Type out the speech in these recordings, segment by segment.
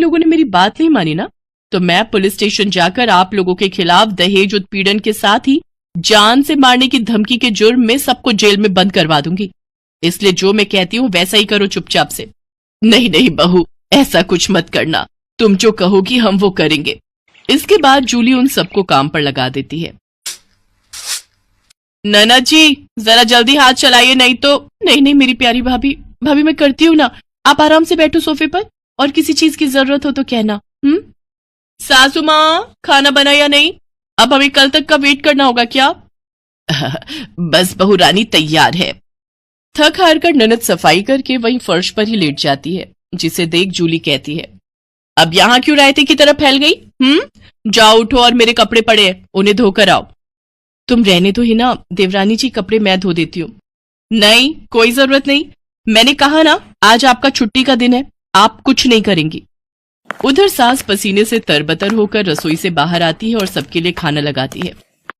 लोगों ने मेरी बात नहीं मानी ना, तो मैं पुलिस स्टेशन जाकर आप लोगों के खिलाफ दहेज उत्पीड़न के साथ ही जान से मारने की धमकी के जुर्म में सबको जेल में बंद करवा दूंगी। इसलिए जो मैं कहती हूँ वैसा ही करो चुपचाप से। नहीं नहीं बहू, ऐसा कुछ मत करना, तुम जो कहोगी हम वो करेंगे। इसके बाद जूली उन सबको काम पर लगा देती है। नैना जी जरा जल्दी हाथ चलाइए, नहीं तो। नहीं नहीं मेरी प्यारी भाभी, भाभी मैं करती हूँ ना, आप आराम से बैठो सोफे पर, और किसी चीज की जरूरत हो तो कहना। सासू माँ खाना बना या नहीं? अब हमें कल तक का वेट करना होगा क्या? बस बहू रानी तैयार है। थक हार कर ननद सफाई करके वहीं फर्श पर ही लेट जाती है, जिसे देख जूली कहती है, अब यहां क्यों रायते की तरह फैल गई? जाओ उठो और मेरे कपड़े पड़े हैं, उन्हें धोकर आओ। तुम रहने तो ही ना देवरानी जी, कपड़े मैं धो देती हूँ। नहीं कोई जरूरत नहीं, मैंने कहा ना आज आपका छुट्टी का दिन है, आप कुछ नहीं करेंगी। उधर सास पसीने से तरबतर होकर रसोई से बाहर आती है और सबके लिए खाना लगाती है।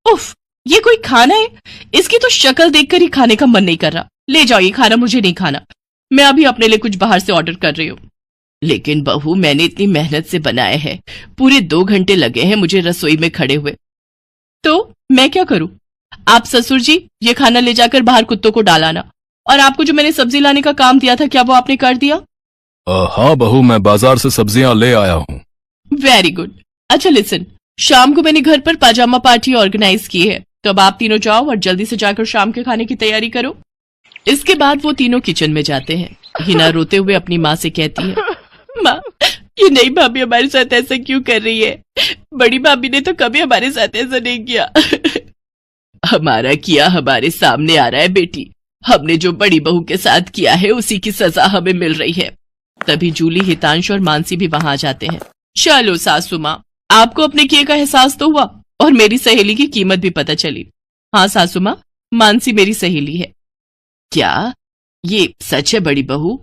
उफ, ये कोई खाना है? इसकी तो शक्ल देखकर ही खाने का मन नहीं कर रहा। ले जाओ ये खाना, मुझे नहीं खाना, मैं अभी अपने लिए कुछ बाहर से ऑर्डर कर रही हूँ। लेकिन बहू मैंने इतनी मेहनत से बनाया है, पूरे 2 घंटे लगे हैं मुझे रसोई में खड़े हुए। तो मैं क्या करूं? आप ससुर जी ये खाना ले जाकर बाहर कुत्तों को डालाना, और आपको जो मैंने सब्जी लाने का काम दिया था क्या वो आपने कर दिया? हाँ बहू, मैं बाजार से सब्जियां ले आया हूँ। Very good. अच्छा लिसन, शाम को मैंने घर पर पाजामा पार्टी ऑर्गेनाइज की है, तो अब आप तीनों जाओ और जल्दी से जाकर शाम के खाने की तैयारी करो। इसके बाद वो तीनों किचन में जाते हैं। हिना रोते हुए अपनी माँ से कहती है, माँ ये नई भाभी हमारे साथ ऐसा क्यों कर रही है? बड़ी भाभी ने तो कभी हमारे साथ ऐसा नहीं किया। हमारा किया हमारे सामने आ रहा है बेटी, हमने जो बड़ी बहू के साथ किया है उसी की सजा हमें मिल रही है। तभी जूली, हितांश और मानसी भी वहां आ जाते हैं। चलो सासू माँ, आपको अपने किए का एहसास तो हुआ और मेरी सहेली की कीमत भी पता चली। हाँ सासू माँ, मानसी मेरी सहेली है। क्या ये सच है बड़ी बहू?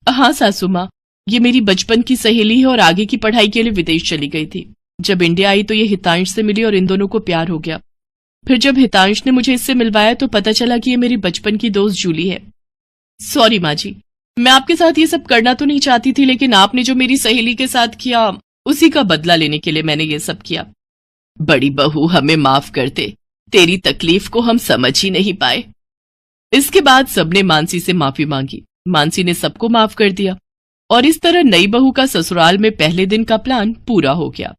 हाँ सासू माँ, ये मेरी बचपन की सहेली है और आगे की पढ़ाई के लिए विदेश चली गई थी। जब इंडिया आई तो ये हितांश से मिली और इन दोनों को प्यार हो गया। फिर जब हितांश ने मुझे इससे मिलवाया तो पता चला कि ये मेरी बचपन की दोस्त जूली है। सॉरी माँ जी, मैं आपके साथ ये सब करना तो नहीं चाहती थी, लेकिन आपने जो मेरी सहेली के साथ किया उसी का बदला लेने के लिए मैंने ये सब किया। बड़ी बहू हमें माफ कर दे, तेरी तकलीफ को हम समझ ही नहीं पाए। इसके बाद सबने मानसी से माफी मांगी। मानसी ने सबको माफ कर दिया और इस तरह नई बहू का ससुराल में पहले दिन का प्लान पूरा हो गया।